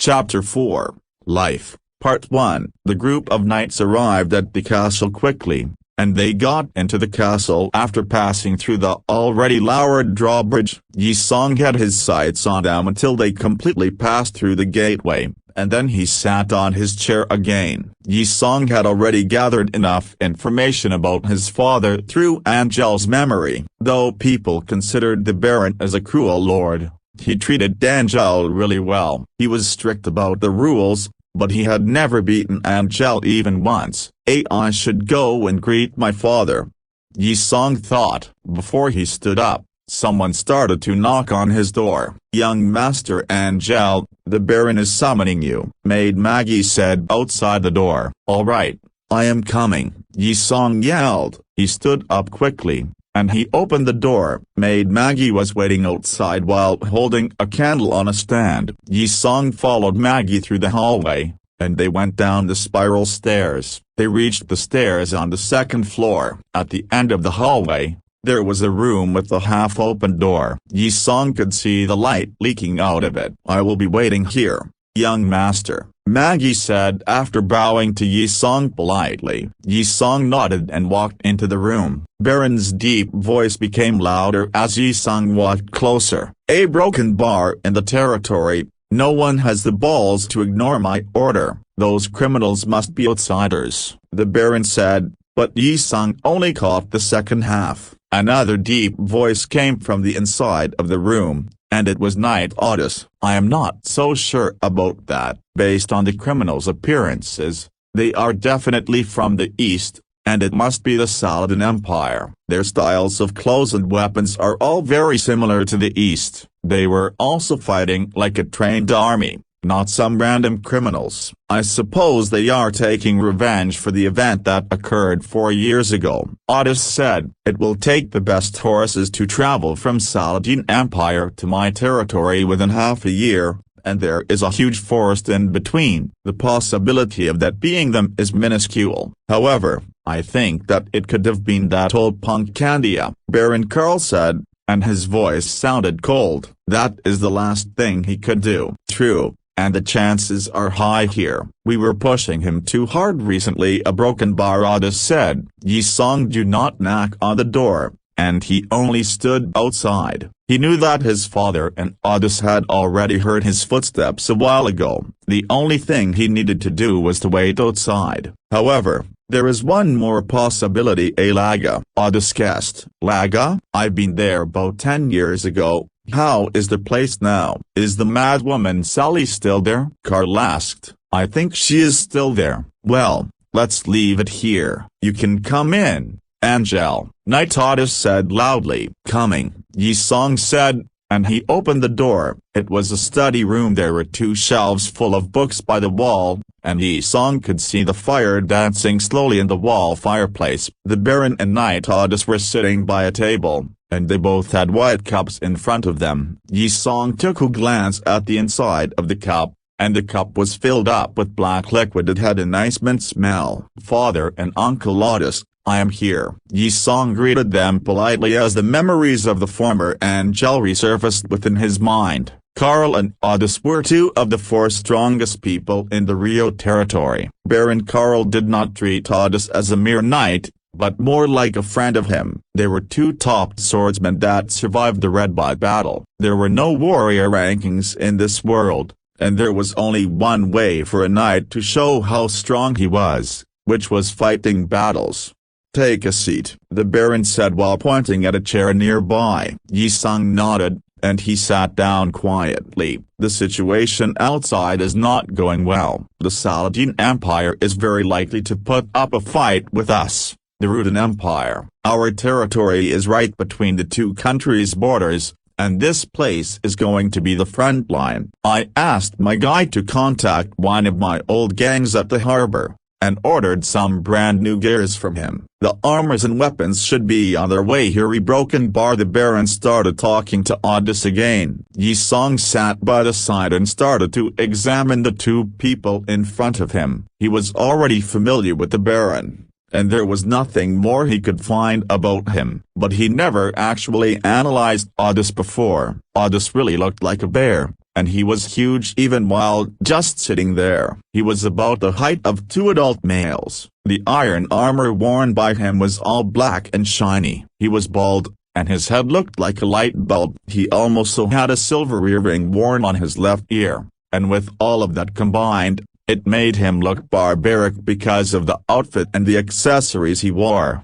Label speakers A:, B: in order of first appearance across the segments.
A: Chapter 4, Life, Part 1. The group of knights arrived at the castle quickly, and they got into the castle after passing through the already lowered drawbridge. Yi Song had his sights on them until they completely passed through the gateway, and then he sat on his chair again. Yi Song had already gathered enough information about his father through Angel's memory. Though people considered the Baron as a cruel lord, he treated Angel really well. He was strict about the rules, but he had never beaten Angel even once. I should go and greet my father, Yi Song thought. Before he stood up, someone started to knock on his door. "Young Master Angel, the Baron is summoning you," Maid Maggie said outside the door. "All right, I am coming," Yi Song yelled. He stood up quickly, and he opened the door. Maid Maggie was waiting outside while holding a candle on a stand. Yi Song followed Maggie through the hallway, and they went down the spiral stairs. They reached the stairs on the second floor. At the end of the hallway, there was a room with a half-open door. Yi Song could see the light leaking out of it. "I will be waiting here, young master," Maggie said after bowing to Yi Song politely. Yi Song nodded and walked into the room. Baron's deep voice became louder as Yi Song walked closer. "A broken bar in the territory. No one has the balls to ignore my order. Those criminals must be outsiders," the Baron said, but Yi Song only caught the second half. Another deep voice came from the inside of the room, and it was Knight Otis. "I am not so sure about that. Based on the criminals' appearances, they are definitely from the East, and it must be the Saladin Empire. Their styles of clothes and weapons are all very similar to the East. They were also fighting like a trained army, not some random criminals. I suppose they are taking revenge for the event that occurred 4 years ago," Otis said. "It will take the best horses to travel from Saladin Empire to my territory within half a year, and there is a huge forest in between. The possibility of that being them is minuscule. However, I think that it could have been that old punk Candia," Baron Carl said, and his voice sounded cold. "That is the last thing he could do." "True, and the chances are high here. We were pushing him too hard recently," a broken bar Otis said. Yi Song did not knock on the door, and he only stood outside. He knew that his father and Otis had already heard his footsteps a while ago. The only thing he needed to do was to wait outside. However, there is one more possibility. "A Laga," Otis guessed. "Laga? I've been there about 10 years ago. How is the place now?" "Is the madwoman Sally still there?" Carl asked. "I think she is still there." "Well, let's leave it here." "You can come in, Angel," Knight Otis said loudly. "Coming," Yi Song said, and he opened the door. It was a study room. There were 2 shelves full of books by the wall, and Yi Song could see the fire dancing slowly in the wall fireplace. The Baron and Knight Otis were sitting by a table, and they both had white cups in front of them. Yi Song took a glance at the inside of the cup, and the cup was filled up with black liquid. It had a nice mint smell. "Father and Uncle Otis, I am here." Yi Song greeted them politely as the memories of the former Angel resurfaced within his mind. Carl and Otis were 2 of the 4 strongest people in the Rio territory. Baron Carl did not treat Otis as a mere knight, but more like a friend of him. They were 2 top swordsmen that survived the Red Bot battle. There were no warrior rankings in this world, and there was only one way for a knight to show how strong he was, which was fighting battles. "Take a seat," the Baron said while pointing at a chair nearby. Yi Song nodded, and he sat down quietly. "The situation outside is not going well. The Saladin Empire is very likely to put up a fight with us, the Rudan Empire. Our territory is right between the 2 countries' borders, and this place is going to be the front line. I asked my guy to contact one of my old gangs at the harbor, and ordered some brand new gears from him. The armors and weapons should be on their way here." Broken bar The Baron started talking to Otis again. Yi Song sat by the side and started to examine the 2 people in front of him. He was already familiar with the Baron, and there was nothing more he could find about him. But he never actually analyzed Otis before. Otis really looked like a bear, and he was huge even while just sitting there. He was about the height of 2 adult males. The iron armor worn by him was all black and shiny. He was bald, and his head looked like a light bulb. He also had a silver earring worn on his left ear, and with all of that combined, it made him look barbaric because of the outfit and the accessories he wore.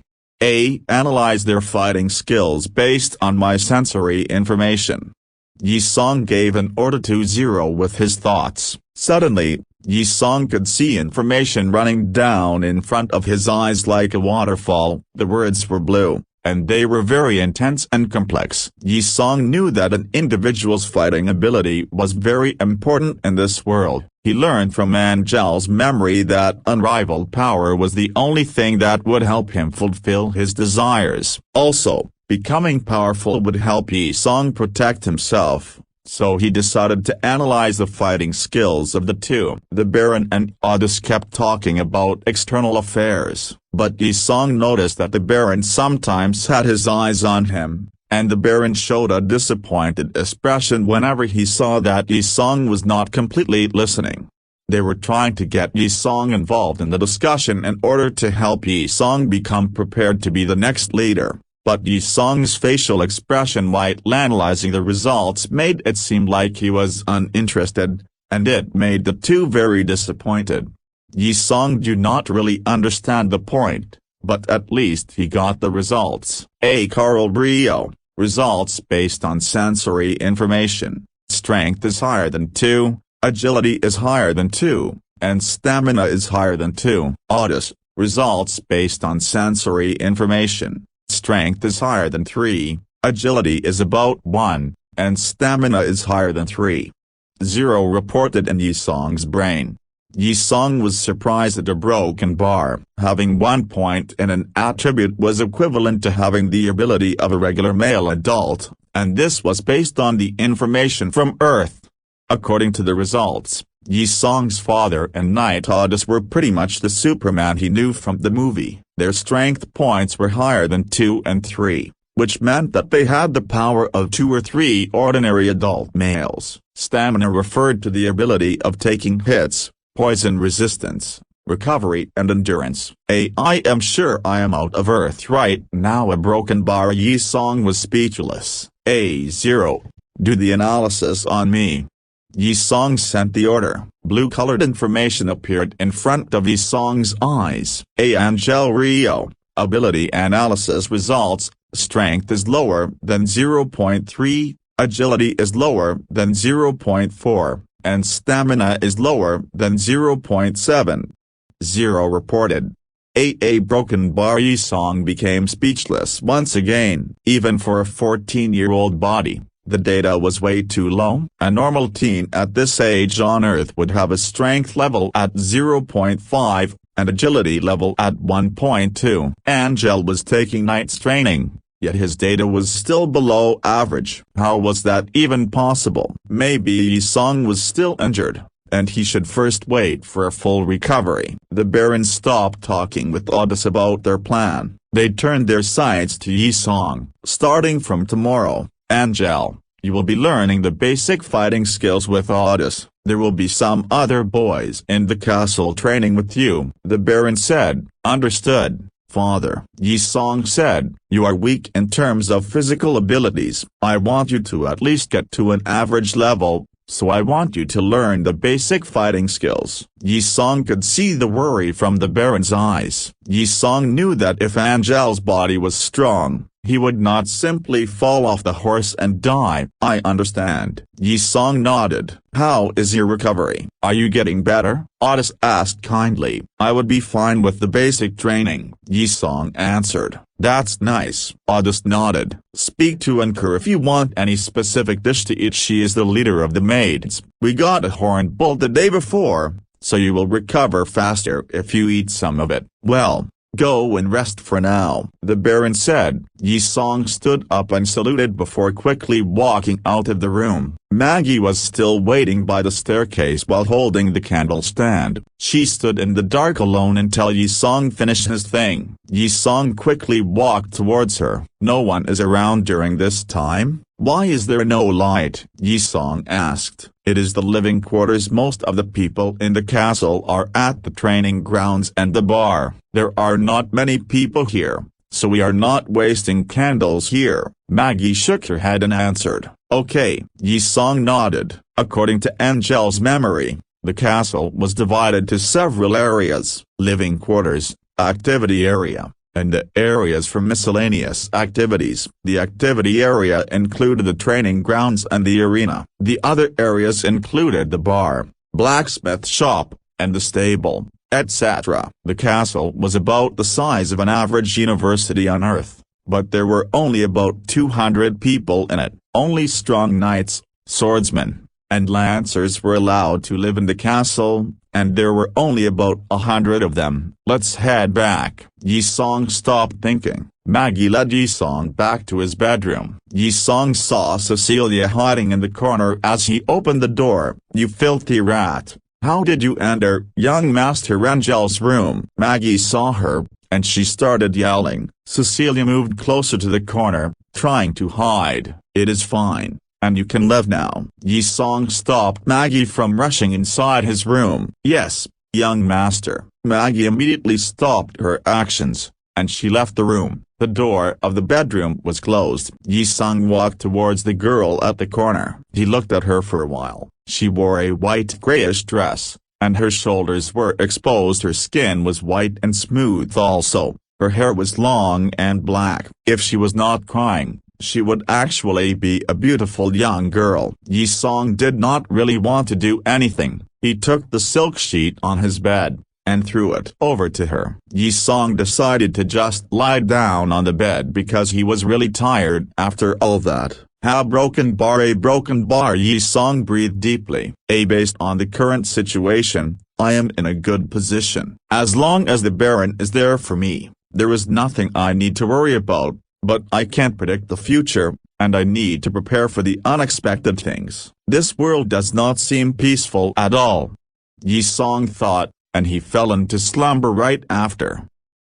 A: Analyze their fighting skills based on my sensory information. Yi Song gave an order to Zero with his thoughts. Suddenly, Yi Song could see information running down in front of his eyes like a waterfall. The words were blue, and they were very intense and complex. Yi Song knew that an individual's fighting ability was very important in this world. He learned from Angel's memory that unrivaled power was the only thing that would help him fulfill his desires. Also, becoming powerful would help Yi Song protect himself, so he decided to analyze the fighting skills of the two. The Baron and Otis kept talking about external affairs, but Yi Song noticed that the Baron sometimes had his eyes on him, and the Baron showed a disappointed expression whenever he saw that Yi Song was not completely listening. They were trying to get Yi Song involved in the discussion in order to help Yi Song become prepared to be the next leader, but Yi Song's facial expression while analyzing the results made it seem like he was uninterested, and it made the two very disappointed. Yi Song did not really understand the point, but at least he got the results. Carl Brio. Results based on sensory information. Strength is higher than 2, agility is higher than 2, and stamina is higher than 2. Otis. Results based on sensory information. Strength is higher than 3, agility is about 1, and stamina is higher than 3. Zero reported in Yi Song's brain. Yi Song was surprised at a broken bar. Having 1 point in an attribute was equivalent to having the ability of a regular male adult, and this was based on the information from Earth. According to the results, Yi Song's father and Knight Otis were pretty much the Superman he knew from the movie. Their strength points were higher than 2 and 3, which meant that they had the power of 2 or 3 ordinary adult males. Stamina referred to the ability of taking hits, poison resistance, recovery and endurance. I am sure I am out of Earth right now. A broken bar. Yi Song was speechless. Zero. Do the analysis on me. Yi Song sent the order. Blue-colored information appeared in front of Yi Song's eyes. Angel Rio. Ability analysis results. Strength is lower than 0.3, agility is lower than 0.4. and stamina is lower than 0.7. Zero reported. A broken bar. Yi Song became speechless once again. Even for a 14-year-old body, the data was way too low. A normal teen at this age on Earth would have a strength level at 0.5, and agility level at 1.2. Angel was taking Knight's training, yet his data was still below average. How was that even possible? Maybe Yi Song was still injured, and he should first wait for a full recovery. The Baron stopped talking with Otis about their plan. They turned their sights to Yi Song. Starting from tomorrow, Angel, you will be learning the basic fighting skills with Otis. There will be some other boys in the castle training with you. The Baron said, understood, father. Yi Song said, you are weak in terms of physical abilities. I want you to at least get to an average level, so I want you to learn the basic fighting skills. Yi Song could see the worry from the Baron's eyes. Yi Song knew that if Angel's body was strong, he would not simply fall off the horse and die. I understand. Yi Song nodded. How is your recovery? Are you getting better? Otis asked kindly. I would be fine with the basic training, Yi Song answered. That's nice. Otis nodded. Speak to Ankur if you want any specific dish to eat. She is the leader of the maids. We got a horned bull the day before, so you will recover faster if you eat some of it. Well, go and rest for now, the Baron said. Yi Song stood up and saluted before quickly walking out of the room. Maggie was still waiting by the staircase while holding the candle stand. She stood in the dark alone until Yi Song finished his thing. Yi Song quickly walked towards her. No one is around during this time? Why is there no light? Yi Song asked. It is the living quarters. Most of the people in the castle are at the training grounds and the bar. There are not many people here, so we are not wasting candles here. Maggie shook her head and answered. Okay. Yi Song nodded. According to Angel's memory, the castle was divided to several areas: living quarters, activity area, and the areas for miscellaneous activities. The activity area included the training grounds and the arena. The other areas included the bar, blacksmith shop, and the stable, etc. The castle was about the size of an average university on Earth, but there were only about 200 people in it. Only strong knights, swordsmen, and lancers were allowed to live in the castle, and there were only about 100 of them. Let's head back. Yi Song stopped thinking. Maggie led Yi Song back to his bedroom. Yi Song saw Cecilia hiding in the corner as he opened the door. You filthy rat. How did you enter young Master Angel's room? Maggie saw her, and she started yelling. Cecilia moved closer to the corner, trying to hide. It is fine, and you can leave now. Yi Song stopped Maggie from rushing inside his room. Yes, young master. Maggie immediately stopped her actions, and she left the room. The door of the bedroom was closed. Yi Song walked towards the girl at the corner. He looked at her for a while. She wore a white grayish dress, and her shoulders were exposed. Her skin was white and smooth also. Her hair was long and black. If she was not crying, she would actually be a beautiful young girl. Yi Song did not really want to do anything. He took the silk sheet on his bed, and threw it over to her. Yi Song decided to just lie down on the bed because he was really tired after all that. A broken bar. Yi Song breathed deeply. Based on the current situation, I am in a good position. As long as the Baron is there for me, there is nothing I need to worry about. But I can't predict the future, and I need to prepare for the unexpected things. This world does not seem peaceful at all. Yi Song thought, and he fell into slumber right after.